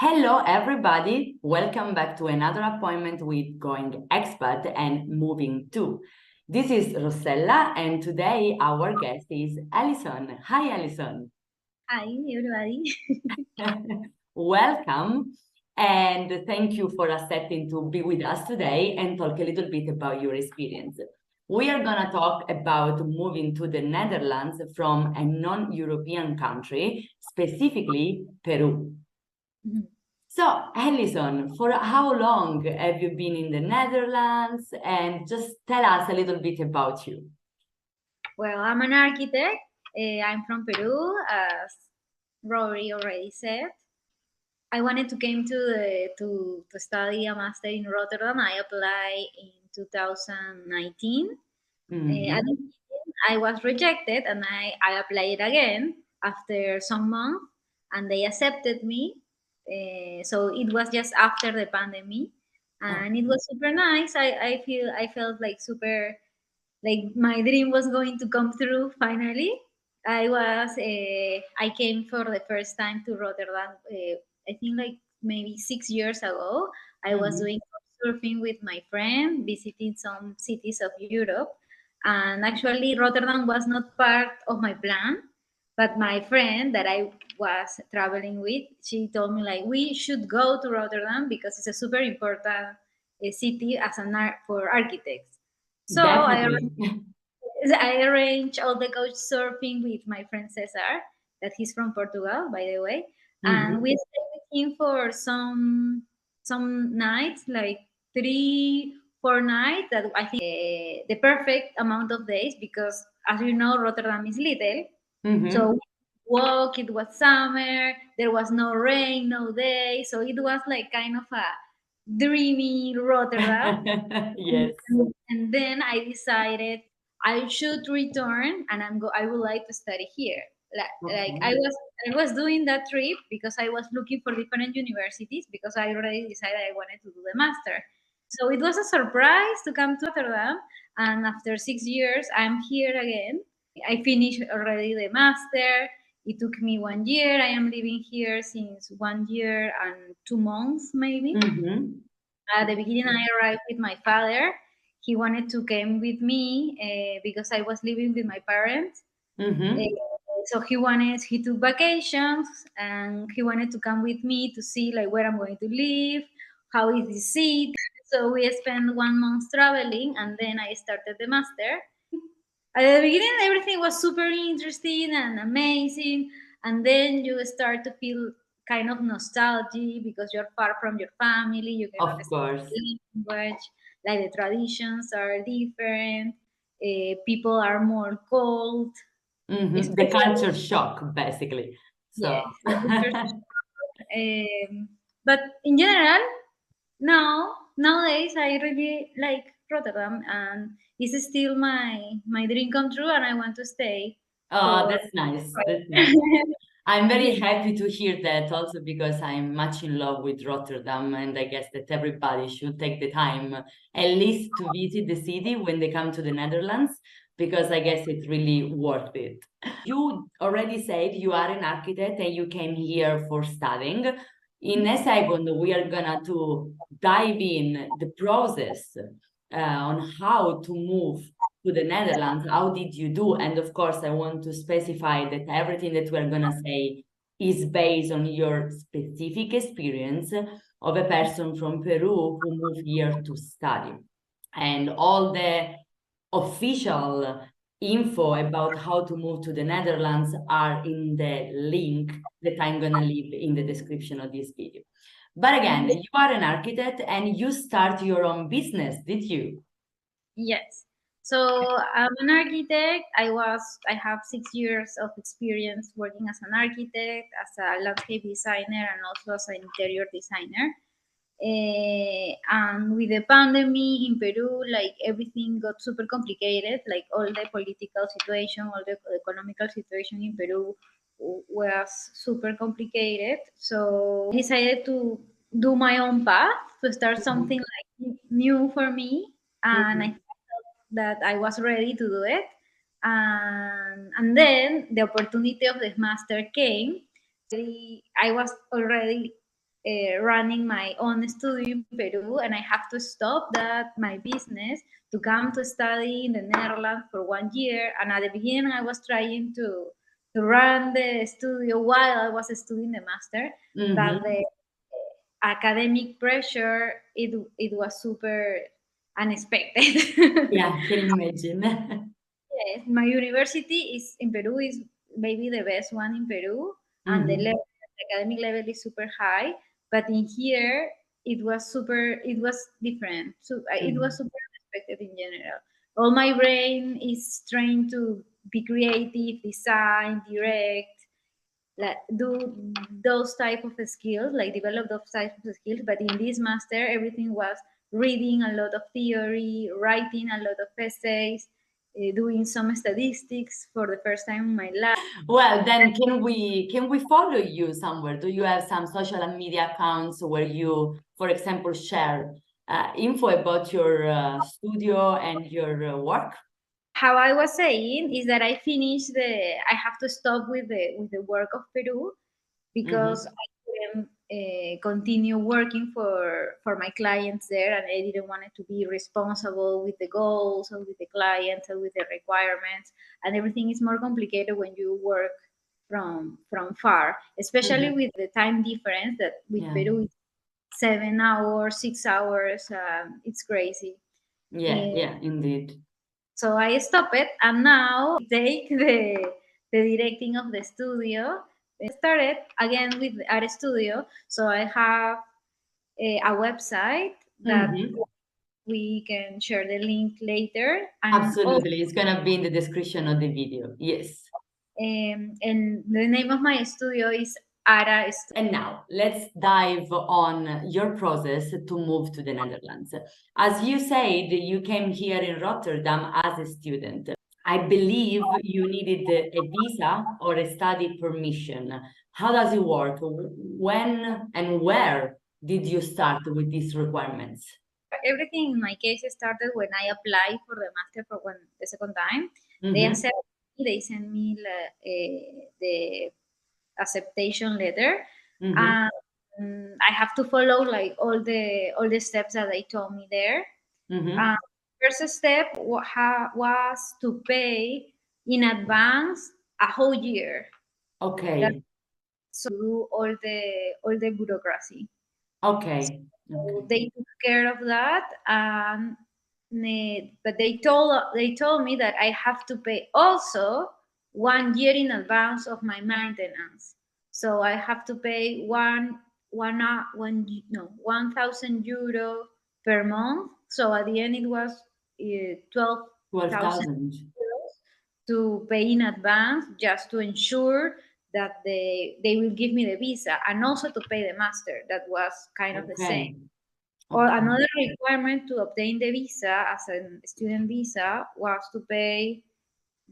Hello, everybody. Welcome back to another appointment with Going Expat and Moving To. This is Rossella, and today our guest is Allison. Hi, Allison. Hi, everybody. Welcome, and thank you for accepting to be with us today and talk a little bit about your experience. We are going to talk about moving to the Netherlands from a non-European country, specifically Peru. So, Allison, for how long have you been in the Netherlands? And just tell us a little bit about you. Well, I'm an architect. I'm from Peru, as Rory already said. I wanted to came to study a master in Rotterdam. I applied in 2019. At the beginning, I was rejected, and I applied again after some months, and they accepted me. So it was just after the pandemic, and it was super nice. I felt like super like my dream was going to come through finally. I came for the first time to Rotterdam. I think like maybe 6 years ago. I was doing surfing with my friend, visiting some cities of Europe, and actually Rotterdam was not part of my plan. But my friend that I was traveling with, she told me like we should go to Rotterdam because it's a super important city as an art for architects. So Definitely. I arranged all the couch surfing with my friend Cesar, that he's from Portugal, by the way, and we stayed with him for some nights, like 3, 4 nights. That I think the perfect amount of days because, as you know, Rotterdam is little, so we walk. It was summer. There was no rain, no day, so it was like kind of a dreamy Rotterdam. Yes. And then I decided I should return and I would like to study here. Like Okay. I was doing that trip because I was looking for different universities because I already decided I wanted to do the master. So it was a surprise to come to Rotterdam, and after 6 years I'm here again. I finished already the master. It took me 1 year. I am living here since 1 year and 2 months maybe. At the beginning, I arrived with my father. He wanted to come with me because I was living with my parents. Uh, so he took vacations and he wanted to come with me to see like where I'm going to live, how is the city. So we spent 1 month traveling, and then I started the master. At the beginning, everything was super interesting and amazing, and then you start to feel kind of nostalgia because you're far from your family, you cannot Of speak course. the language, like the traditions are different, people are more cold, The especially culture shock, basically. So, yes, but in general, nowadays I really like Rotterdam, and it's still my dream come true, and I want to stay oh, for. that's nice. That's nice. I'm very happy to hear that also because I'm much in love with Rotterdam, and I guess that everybody should take the time at least to visit the city when they come to the Netherlands because I guess it's really worth it. You already said you are an architect and you came here for studying. In a second, we are gonna to dive in the process on how to move to the Netherlands. How did you do? And of course, I want to specify that everything that we're gonna say is based on your specific experience of a person from Peru who moved here to study. And all the official info about how to move to the Netherlands are in the link that I'm gonna leave in the description of this video. But again, you are an architect and you start your own business, did you? Yes. So I'm an architect. I have 6 years of experience working as an architect, as a landscape designer, and also as an interior designer. And with the pandemic in Peru, like everything got super complicated. Like all the political situation, all the economical situation in Peru was super complicated. So I decided to do my own path, to start something like new for me, and I Mhm. felt that I was ready to do it. And then the opportunity of the master came. I was already running my own studio in Peru, and I have to stop that my business to come to study in the Netherlands for 1 year. And at the beginning, I was trying to run the studio while I was studying the master, but Mm-hmm. the academic pressure it was super unexpected. Yeah, can imagine. Yes, my university is in Peru is maybe the best one in Peru, and Mm-hmm. the academic level is super high. But in here, it was different. So it was Mm-hmm. super unexpected in general. All my brain is trained to be creative, design, direct, like do those type of skills, like develop those type of skills. But in this master, everything was reading a lot of theory, writing a lot of essays, doing some statistics for the first time in my life. Well, then can we follow you somewhere? Do you have some social media accounts where you, for example, share info about your studio and your work? How I was saying is that I have to stop with the work of Peru because Mm-hmm. I couldn't continue working for my clients there, and I didn't want it to be responsible with the goals or with the clients or with the requirements, and everything is more complicated when you work from far, especially Mm-hmm. with the time difference that with Yeah. Peru is 7 hours, 6 hours. It's crazy. Yeah, yeah, indeed. So I stopped it, and now take the directing of the studio. Started again with art studio, so I have a website that Mm-hmm. we can share the link later, and also, Absolutely. It's gonna be in the description of the video. Yes. and the name of my studio is Ara Studio. And now let's dive on your process to move to the Netherlands. As you said, you came here in Rotterdam as a student. I believe you needed a visa or a study permission. How does it work? When and where did you start with these requirements? Everything in my case started when I applied for the master for when the second time. They Mm-hmm. accepted me. They sent me the acceptation letter, Mm-hmm. and I have to follow like all the steps that they told me there. Mm-hmm. Uh, First step was to pay in advance a whole year. That Okay. so do all the bureaucracy. Okay. So Okay. they took care of that, and but they told me that I have to pay also 1 year in advance of my maintenance. So I have to pay one no 1,000 euro per month. So at the end it was 12,000 12,000. euros to pay in advance just to ensure that they will give me the visa and also to pay the master. That was kind of the same. Okay. Or Okay. another requirement to obtain the visa as a student visa was to pay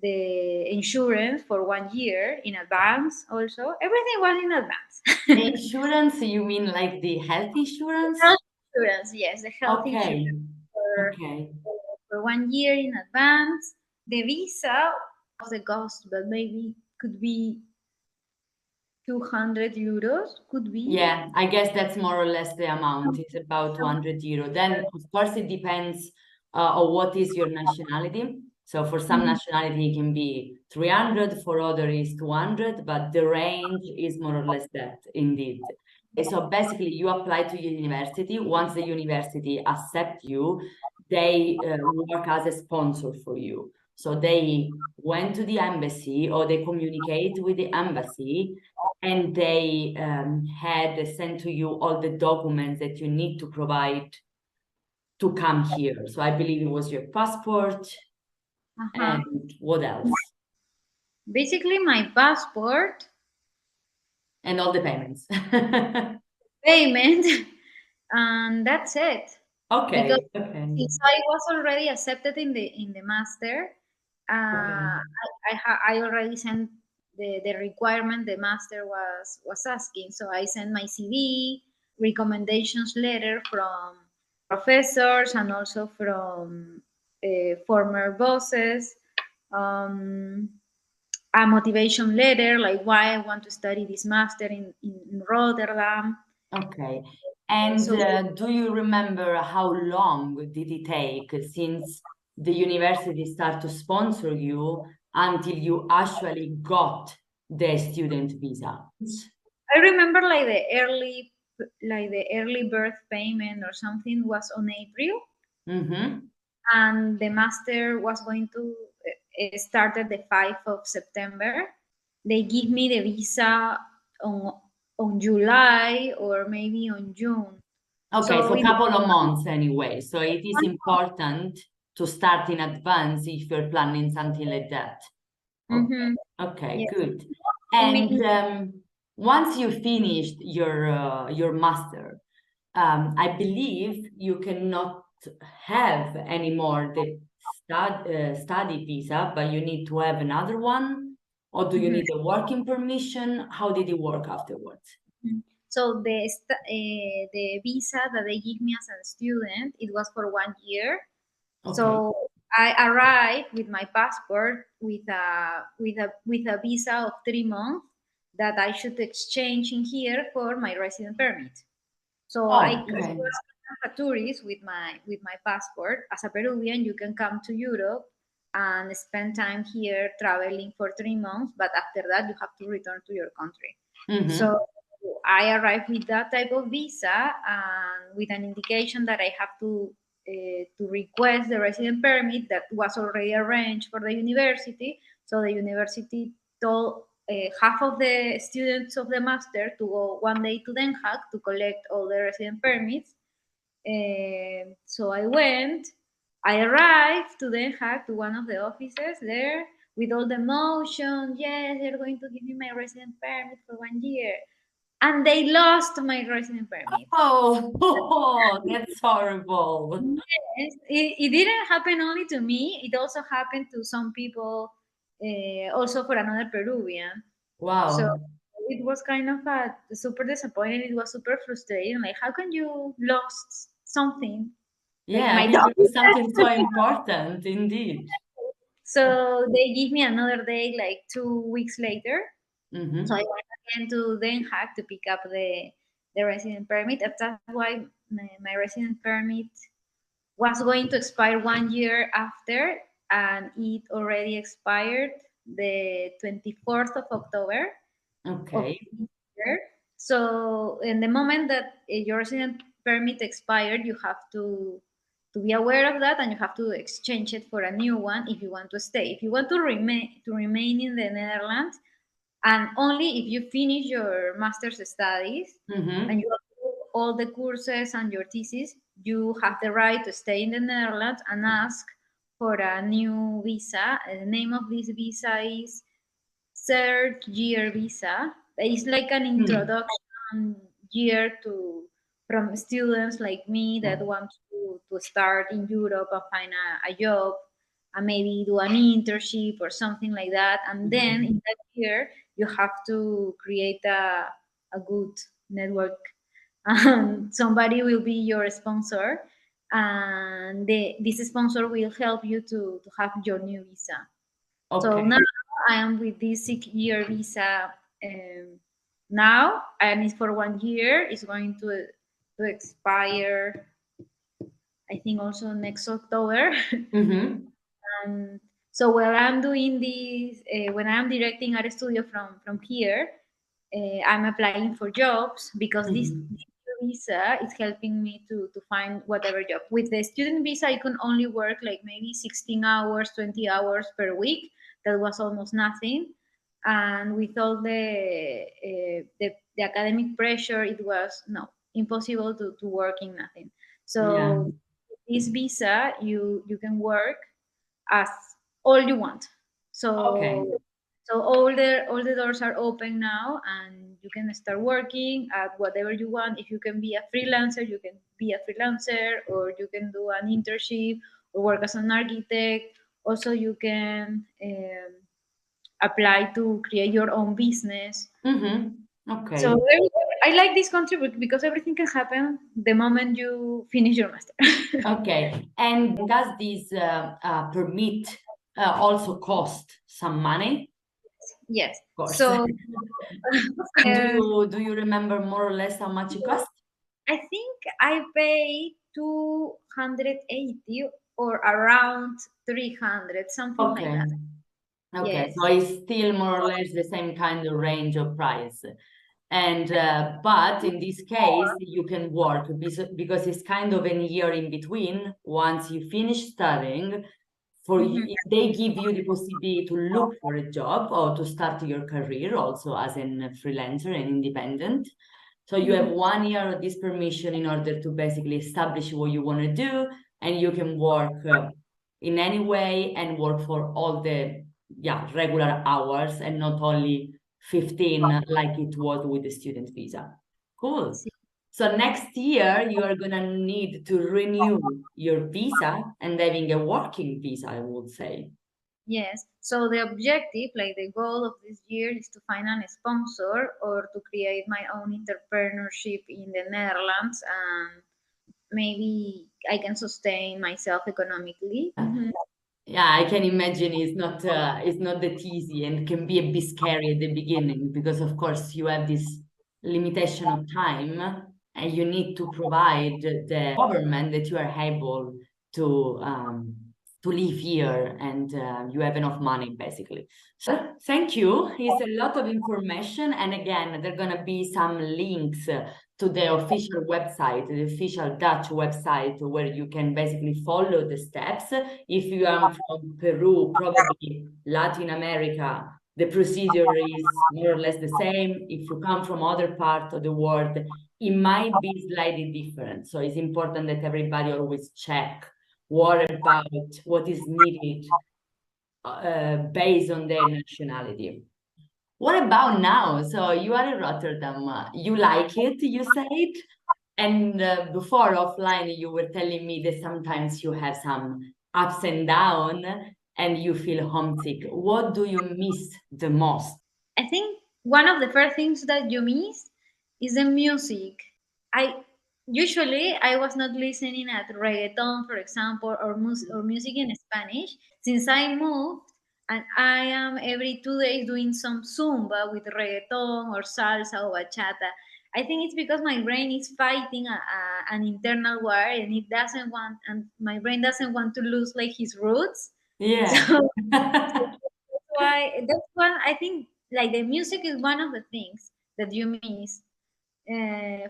the insurance for 1 year in advance. Also, everything was in advance. Insurance, you mean like the health insurance? Health insurance, yes, the health Okay. insurance for, Okay. for 1 year in advance. The visa was the cost, but maybe could be 200 euros, could be. Yeah, I guess that's more or less the amount. It's about 200 euro. Then, of course, it depends on what is your nationality. So for some Mhm. nationality, it can be 300, for other is 200, but the range is more or less that, indeed. So basically, you apply to university. Once the university accept you, they work as a sponsor for you. So they went to the embassy or they communicate with the embassy and they had sent to you all the documents that you need to provide to come here. So I believe it was your passport Uh-huh. and what else? Basically, my passport, And all the payments. payment, and that's it. Because Okay, okay, since I was already accepted in the master, okay. I already sent the requirement the master was asking. So I sent my CV, recommendations letter from professors and also from former bosses, um, a motivation letter like why I want to study this master in Rotterdam. Okay. And So do you remember how long did it take since the university started to sponsor you until you actually got the student visa? I remember like the early birth payment or something was on April, Mm-hmm. and the master was going to start at the 5th of September. They give me the visa on July or maybe on June. Okay, So so a in the, couple of months anyway. So it is important to start in advance if you're planning something like that. Okay, mm-hmm, okay, yes, good. in, And once you finished your master, I believe you cannot have anymore the study visa, but you need to have another one, or do you mhm. need a working permission? How did it work afterwards? Mhm. So the visa that they give me as a student, it was for 1 year. Okay. So I arrived with my passport with a visa of 3 months that I should exchange in here for my resident permit. So I Okay. was a tourist with my passport. As a Peruvian, you can come to Europe and spend time here traveling for 3 months, but after that you have to return to your country. So Mm-hmm. I arrived with that type of visa and with an indication that I have to request the resident permit that was already arranged for the university. So the university told half of the students of the master to go 1 day to Den Haag to collect all the resident permits. So I went. I arrived to Den Haag to one of the offices there with all the motion. Yes, they're going to give me my resident permit for 1 year, and they lost my resident permit. Oh, that's horrible. Yes, it didn't happen only to me. It also happened to some people, also for another Peruvian. So Wow. it was kind of a super disappointing. It was super frustrating. Like, how can you lost something like Yeah, my because document? it's something so important, indeed. So they give me another day, like 2 weeks later. So I Mm-hmm. went again to Den Haag to pick up the resident permit. And that's why my resident permit was going to expire 1 year after, and it already expired the 24th of October of Okay. this year. So, in the moment that your resident permit expired, you have to be aware of that, and you have to exchange it for a new one if you want to stay. If you want to remain in the Netherlands, and only if you finish your master's studies and Mm-hmm. you have all the courses and your thesis, you have the right to stay in the Netherlands and ask for a new visa. The name of this visa is third year visa. It's like an Hmm. introduction year to from students like me that want to start in Europe and find a job and maybe do an internship or something like that. And then in that year, you have to create a good network. And somebody will be your sponsor, and this sponsor will help you to have your new visa. So now Okay. I am with this 6 year visa now, and it's for 1 year. It's going to expire, I think, also next October. Mm-hmm. And so while I'm doing this, when I'm directing art studio from here, I'm applying for jobs because Mm-hmm. this visa is helping me to find whatever job. With the student visa, I can only work like maybe 16 hours, 20 hours per week. That was almost nothing. And with all the academic pressure, it was no impossible to work in nothing. Yeah. So this visa, you can work as all you want. Okay. So all the doors are open now, and you can start working at whatever you want. If you can be a freelancer, you can be a freelancer, or you can do an internship or work as an architect. Also, you can apply to create your own business. Mm-hmm. So Okay. I like this country because everything can happen the moment you finish your master. Okay. And does this permit also cost some money? Yes. Of course. So Do you remember more or less how much it cost? I think I paid 280 or around 300, something like Okay. that. Okay, Yes. so it's still more or less the same kind of range of price. And but in this case, you can work because it's kind of a year in between. Once you finish studying, for you, Mhm. they give you the possibility to look for a job or to start your career also as a freelancer and independent. So you have 1 year of this permission in order to basically establish what you want to do, and you can work in any way and work for all the regular hours and not only 15 like it was with the student visa. Cool. So next year you are gonna need to renew your visa and having a working visa, I would say. Yes. So the objective, like the goal of this year, is to find a sponsor or to create my own entrepreneurship in the Netherlands, and maybe I can sustain myself economically. Yeah, I can imagine it's not that easy and can be a bit scary at the beginning because of course you have this limitation of time and you need to provide the government that you are able to live here and you have enough money basically. So thank you. It's a lot of information and again there are gonna be some links to the official website, the official Dutch website, where you can basically follow the steps. If you are from Peru, probably Latin America, the procedure is more or less the same. If you come from other part of the world, it might be slightly different. So it's important that everybody always check what is needed based on their nationality. What about now? So you are in Rotterdam. You like it, you said? And before offline, you were telling me that sometimes you have some ups and downs and you feel homesick. What do you miss the most? I think one of the first things that you miss is the music. I was not listening at reggaeton, for example, or music in Spanish since I moved, and I am every 2 days doing some zumba with reggaeton or salsa or bachata. I think it's because my brain is fighting an internal war, and my brain doesn't want to lose like his roots. Yeah. So why that's one I think like the music is one of the things that you miss.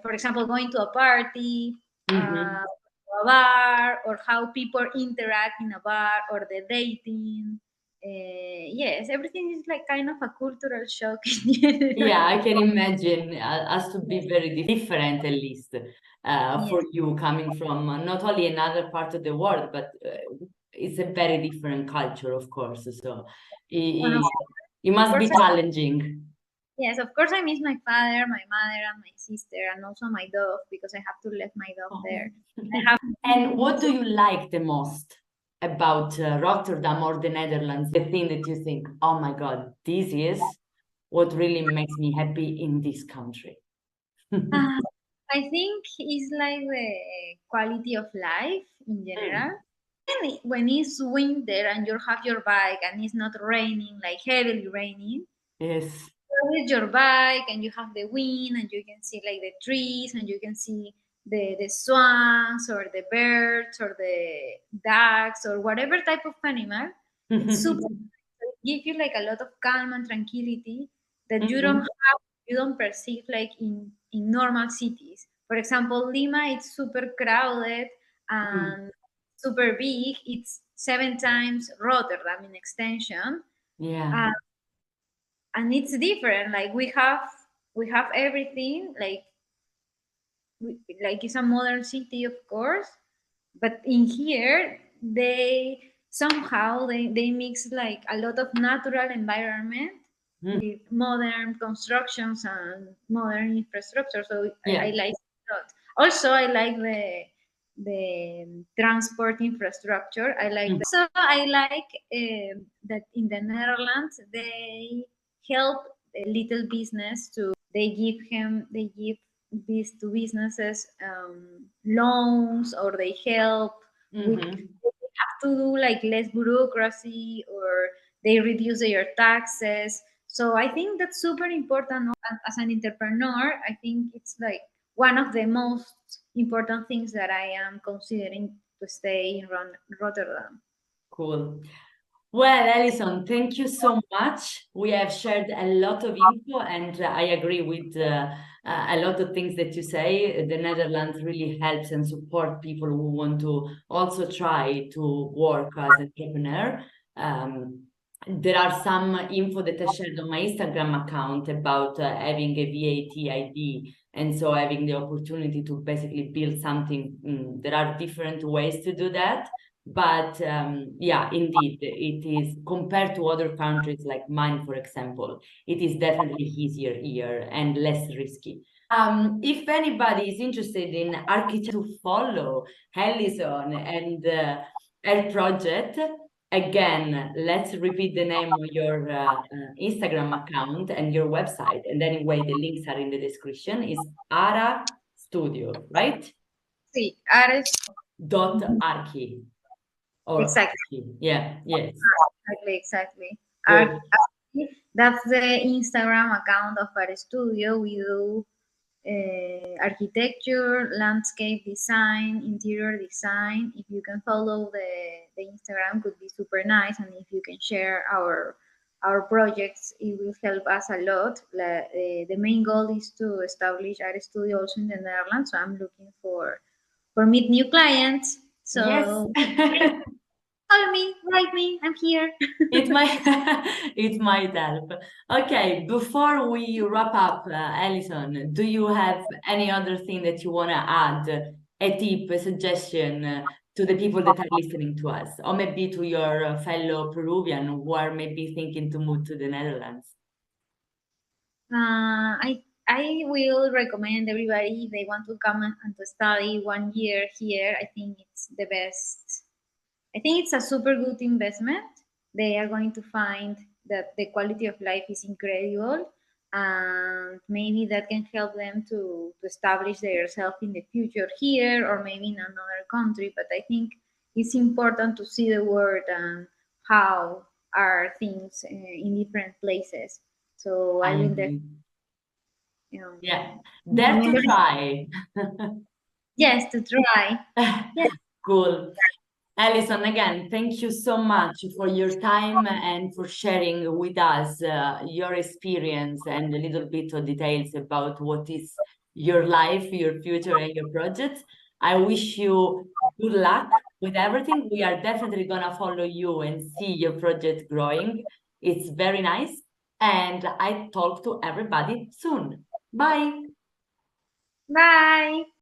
For example, going to a party, Mhm. to a bar, or how people interact in a bar, or the dating. Yes, everything is like kind of a cultural shock in general. Yeah, I can imagine has to be very different, at least for Yes, you coming from not only another part of the world, but it's a very different culture, of course. So and it, it must be challenging. yes, of course, I miss my father, my mother, and my sister, and also my dog because I have to let my dog Oh. there. I have And what do you like the most about Rotterdam or the Netherlands? The thing that you think, oh my God, this is what really makes me happy in this country. Uh, I think it's like the quality of life in general. Mm. When it's winter and you have your bike and it's not raining, like heavily raining, Yes. you're with your bike and you have the wind and you can see like the trees and you can see the swans or the birds or the ducks or whatever type of animal. It's super. It gives you like a lot of calm and tranquility that Mhm. you don't perceive like in normal cities. For example, Lima, it's super crowded Mm. and super big. It's 7 times Rotterdam in extension, Yeah. uh, and it's different. Like we have everything. Like it's a modern city, of course, but in here they mix like a lot of natural environment Mm. with modern constructions and modern infrastructure. So I Yeah. like it a lot. Also, I like the transport infrastructure. I like that. So I like that in the Netherlands they help a little business to they give these to businesses loans, or they help with Mhm. to do like less bureaucracy, or they reduce their taxes. So I think that's super important as an entrepreneur. I think it's like one of the most important things that I am considering to stay in Rotterdam. Cool. Well, Allison, thank you so much. We have shared a lot of info, and I agree with a lot of things that you say. The Netherlands really helps and support people who want to also try to work as an entrepreneur. Um, there are some info that I shared on my Instagram account about having a VAT ID, and so having the opportunity to basically build something. There are different ways to do that. But yeah, indeed, it is compared to other countries like mine, for example, it is definitely easier here and less risky. If anybody is interested in architecture to follow Allison and her project, again, let's repeat the name of your Instagram account and your website. And anyway, the links are in the description. Is Ara Studio, right? Sí, Ares, Dot Archi. Or exactly, yeah, yes. exactly. Good. That's the Instagram account of our studio. We do architecture, landscape design, interior design. If you can follow the Instagram, could be super nice, and if you can share our projects, it will help us a lot. The main goal is to establish our studio also in the Netherlands. So I'm looking for meet new clients. Yes. So call me, write me. I'm here. It might it might help. Okay, before we wrap up, Alison, do you have any other thing that you want to add? A tip, a suggestion to the people that are listening to us, or maybe to your fellow Peruvian who are maybe thinking to move to the Netherlands? I will recommend everybody if they want to come and to study 1 year here. I think it's the best. I think it's a super good investment. They are going to find that the quality of life is incredible, and maybe that can help them to establish themselves in the future here or maybe in another country. But I think it's important to see the world and how are things in different places. So I I will agree. um, Yeah, dare recommend to every- try. yes to try. Yes, Cool. Alison, again, thank you so much for your time and for sharing with us your experience and a little bit of details about what is your life, your future, and your projects. I wish you good luck with everything. We are definitely going to follow you and see your project growing. It's very nice. And I talk to everybody soon. Bye. bye.